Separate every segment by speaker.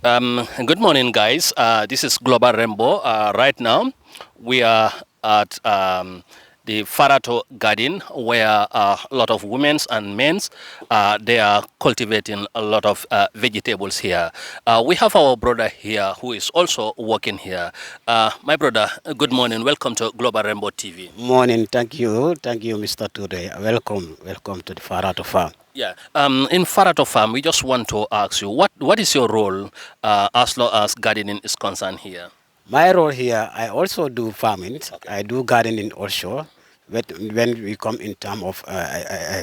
Speaker 1: Good morning, guys. This is Global Rainbow. Right now, we are at the Farato Garden, where a lot of women and men they are cultivating a lot of vegetables here. We have our brother here who is also working here. My brother, good morning. Welcome to Global Rainbow TV.
Speaker 2: Morning, thank you, Mr. Ture. Welcome to the Farato Farm.
Speaker 1: Yeah. In Farato Farm, we just want to ask you what is your role as long as gardening is concerned here?
Speaker 2: My role here, I also do farming.
Speaker 1: Okay.
Speaker 2: I do gardening also. But when we come in terms of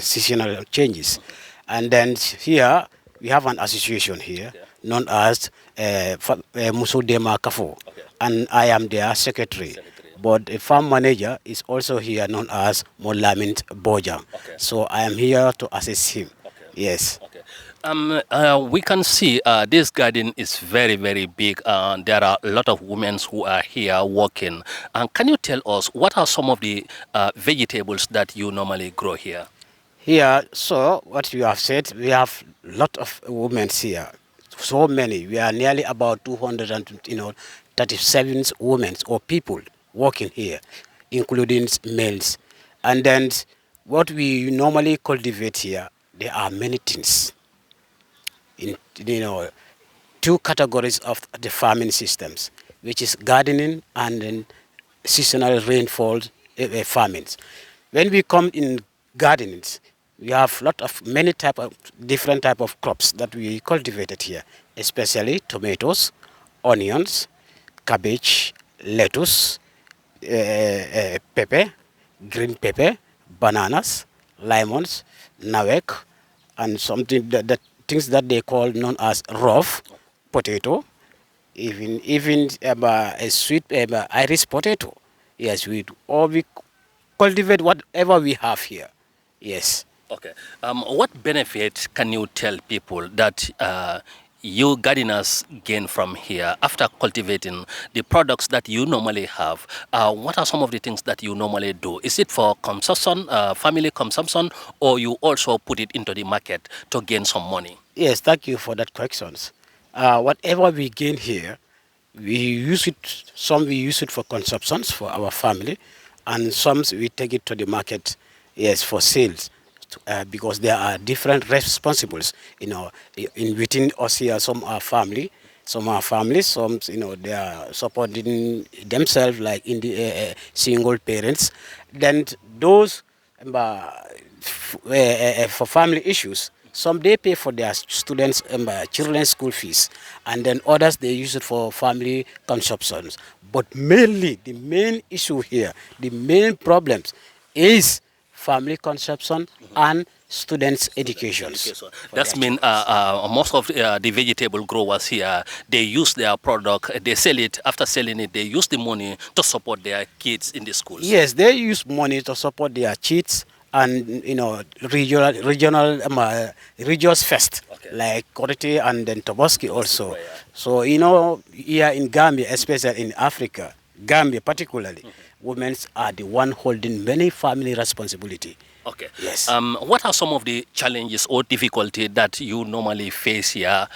Speaker 2: seasonal changes, and then here we have an association here
Speaker 1: Okay.
Speaker 2: known as Musudema Kafo,
Speaker 1: Okay.
Speaker 2: and I am their secretary.
Speaker 1: Secretary.
Speaker 2: But the farm manager is also here known as Molamint Boja.
Speaker 1: Okay.
Speaker 2: So I am here to assist him.
Speaker 1: Okay.
Speaker 2: Yes.
Speaker 1: Okay. We can see this garden is very, very big. There are a lot of women who are here working. Can you tell us what are some of the vegetables that you normally grow here?
Speaker 2: Here, so what you have said, we have a lot of women here. So many. We are nearly about 200 and 37 women or people working here, including males. And then what we normally cultivate here, there are many things. In two categories of the farming systems, which is gardening and then seasonal rainfall farming. When we come in gardening, we have many type of different type of crops that we cultivated here, especially tomatoes, onions, cabbage, lettuce, pepper, green pepper, bananas, lemons, nawek, and something that things that they call known as rough potato, even a sweet Irish potato. Yes, we cultivate whatever we have here. Yes.
Speaker 1: Okay. What benefit can you tell people that you gardeners gain from here after cultivating the products that you normally have? What are some of the things that you normally do? Is it for consumption, family consumption, or you also put it into the market to gain some money?
Speaker 2: Yes, thank you for that questions. Whatever we gain here, we use it. Some we use it for consumptions for our family, and some we take it to the market. Yes, for sales, because there are different responsibles. In within us here, some are families, some they are supporting themselves like in the single parents. Then those for family issues. Some they pay for their students' children's school fees, and then others they use it for family consumptions. But mainly, the main issue here, the main problems, is family consumption and students' educations.
Speaker 1: Education.
Speaker 2: For
Speaker 1: That's
Speaker 2: their
Speaker 1: mean
Speaker 2: children.
Speaker 1: most of the vegetable growers here, they use their product, they sell it. After selling it, they use the money to support their kids in the schools.
Speaker 2: Yes, they use money to support their kids and regional regions first,
Speaker 1: Okay.
Speaker 2: like Korite and then Toboski also.
Speaker 1: Yeah.
Speaker 2: So here in Gambia, especially in Africa, Gambia particularly, women are the one holding many family responsibility.
Speaker 1: Okay.
Speaker 2: Yes.
Speaker 1: What are some of the challenges or difficulty that you normally face here?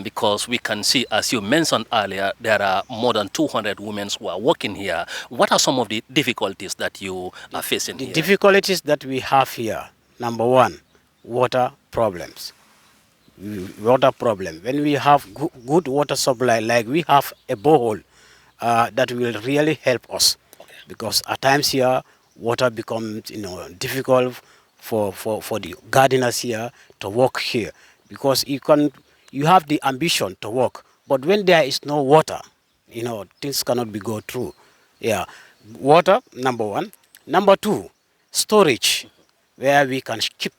Speaker 1: Because we can see, as you mentioned earlier, there are more than 200 women who are working here. What are some of the difficulties that you are facing
Speaker 2: The
Speaker 1: here?
Speaker 2: difficulties that we have here, number one, water problems. Water problem. When we have good water supply, like we have a borehole, that will really help us,
Speaker 1: Okay.
Speaker 2: because at times here water becomes difficult for the gardeners here to work here, because you have the ambition to work, but when there is no water, things cannot be go through. Yeah, water number one. Number two, storage, where we can keep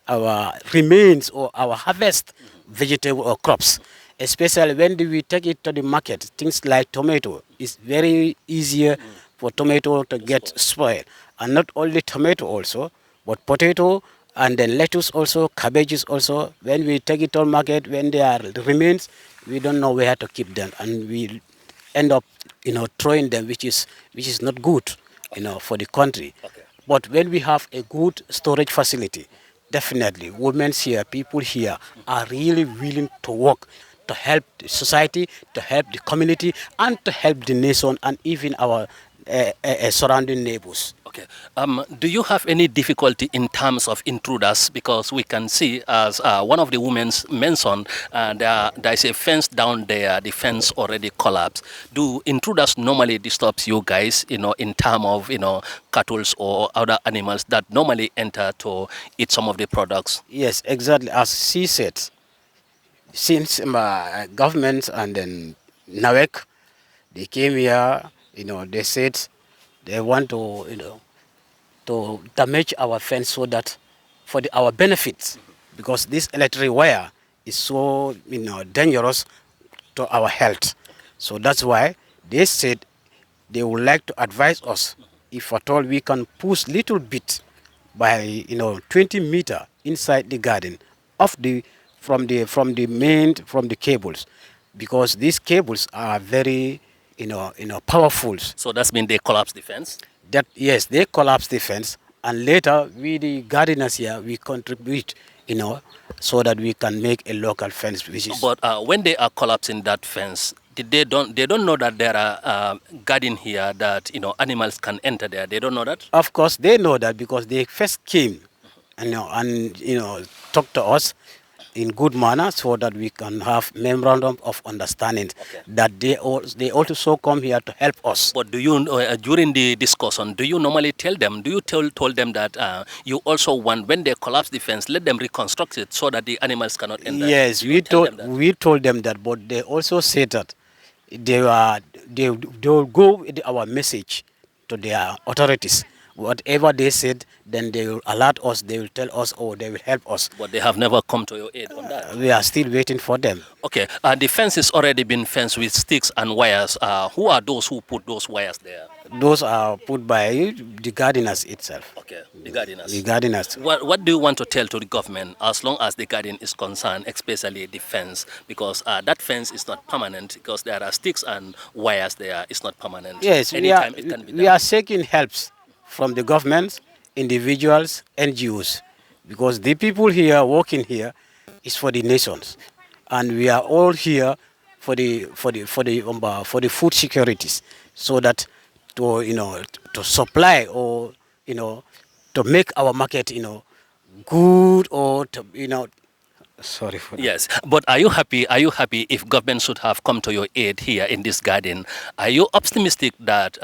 Speaker 2: our remains or our harvest vegetable or crops, especially when we take it to the market. Things like tomato is very easier for tomato to get spoiled, and not only tomato also, but potato and then lettuce also, cabbages also. When we take it to market, when they are remains, we don't know where to keep them, and we end up throwing them, which is not good for the country.
Speaker 1: Okay.
Speaker 2: But when we have a good storage facility, definitely women here, people here are really willing to work to help the society, to help the community, and to help the nation and even our surrounding neighbors.
Speaker 1: Okay. Do you have any difficulty in terms of intruders? Because we can see, as one of the women mentioned, there is a fence down there. The fence already collapsed. Do intruders normally disturb you guys, in terms of, cattle or other animals that normally enter to eat some of the products?
Speaker 2: Yes, exactly. As she said, since government and then NAWEC, they came here, they said they want to, to damage our fence so that for our benefits, because this electric wire is so, dangerous to our health. So that's why they said they would like to advise us if at all we can push little bit by 20 meter inside the garden of the from the cables, because these cables are very powerful.
Speaker 1: So that's mean they collapse the fence?
Speaker 2: That yes, they collapse the fence, and later we the gardeners here we contribute, so that we can make a local fence which is.
Speaker 1: But when they are collapsing that fence, they don't know that there are garden here that animals can enter there. They don't know that.
Speaker 2: Of course, they know that because they first came, talk to us in good manner so that we can have memorandum of understanding.
Speaker 1: Okay.
Speaker 2: That they also come here to help us.
Speaker 1: But do you, during the discussion, do you normally tell them? Do you told them that you also want, when they collapse the fence, let them reconstruct it so that the animals cannot enter?
Speaker 2: Yes, we told them that, but they also said that they will go with our message to their authorities. Whatever they said, then they will alert us, they will tell us, or they will help us.
Speaker 1: But they have never come to your aid on that.
Speaker 2: We are still waiting for them.
Speaker 1: Okay, the fence has already been fenced with sticks and wires. Who are those who put those wires there?
Speaker 2: Those are put by the gardeners itself.
Speaker 1: Okay, the gardeners.
Speaker 2: The gardeners.
Speaker 1: What do you want to tell to the government as long as the garden is concerned, especially the fence? Because that fence is not permanent, because there are sticks and wires there. It's not permanent.
Speaker 2: Yes,
Speaker 1: Anytime it can be done.
Speaker 2: we are seeking helps from the government, individuals, NGOs, because the people here working here is for the nations, and we are all here for the food securities, so that to supply, or to make our market good, or to sorry for that.
Speaker 1: Yes, but are you happy? Are you happy if government should have come to your aid here in this garden? Are you optimistic that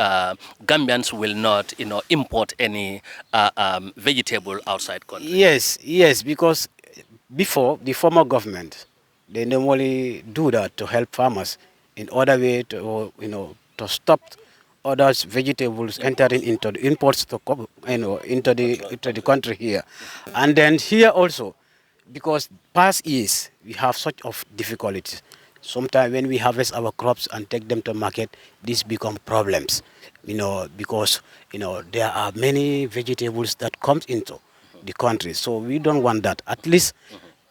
Speaker 1: Gambians will not, import any vegetable outside country?
Speaker 2: Yes, because before the former government, they normally do that to help farmers in order way to to stop others vegetables entering into the imports to into the country here, and then here also, because past years we have such of difficulties. Sometimes when we harvest our crops and take them to market, these become problems, because there are many vegetables that comes into the country. So we don't want that. At least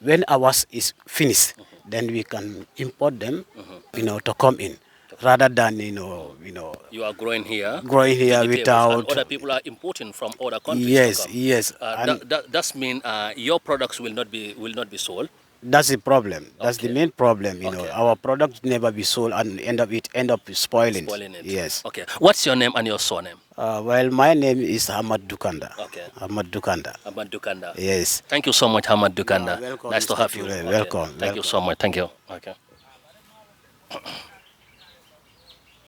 Speaker 2: when ours is finished, then we can import them, to come in, rather than
Speaker 1: You are growing here.
Speaker 2: growing here
Speaker 1: vegetables,
Speaker 2: without.
Speaker 1: and other people are importing from other countries.
Speaker 2: Yes,
Speaker 1: to come.
Speaker 2: yes. And
Speaker 1: That's mean your products will not be sold.
Speaker 2: that's the problem. That's the
Speaker 1: Okay.
Speaker 2: main problem.
Speaker 1: Okay.
Speaker 2: Our products never be sold and end up spoiling.
Speaker 1: Spoiling it.
Speaker 2: Yes.
Speaker 1: Okay. What's your name and your surname?
Speaker 2: Well, my name is Ahmad Dukanda.
Speaker 1: Okay.
Speaker 2: Ahmad Dukanda.
Speaker 1: Ahmad Dukanda.
Speaker 2: Yes.
Speaker 1: Thank you so much, Ahmad Dukanda.
Speaker 2: welcome,
Speaker 1: Nice to
Speaker 2: Mr.
Speaker 1: have you.
Speaker 2: Ture.
Speaker 1: Okay.
Speaker 2: Welcome,
Speaker 1: Thank you
Speaker 2: welcome.
Speaker 1: so much. Thank you. Okay.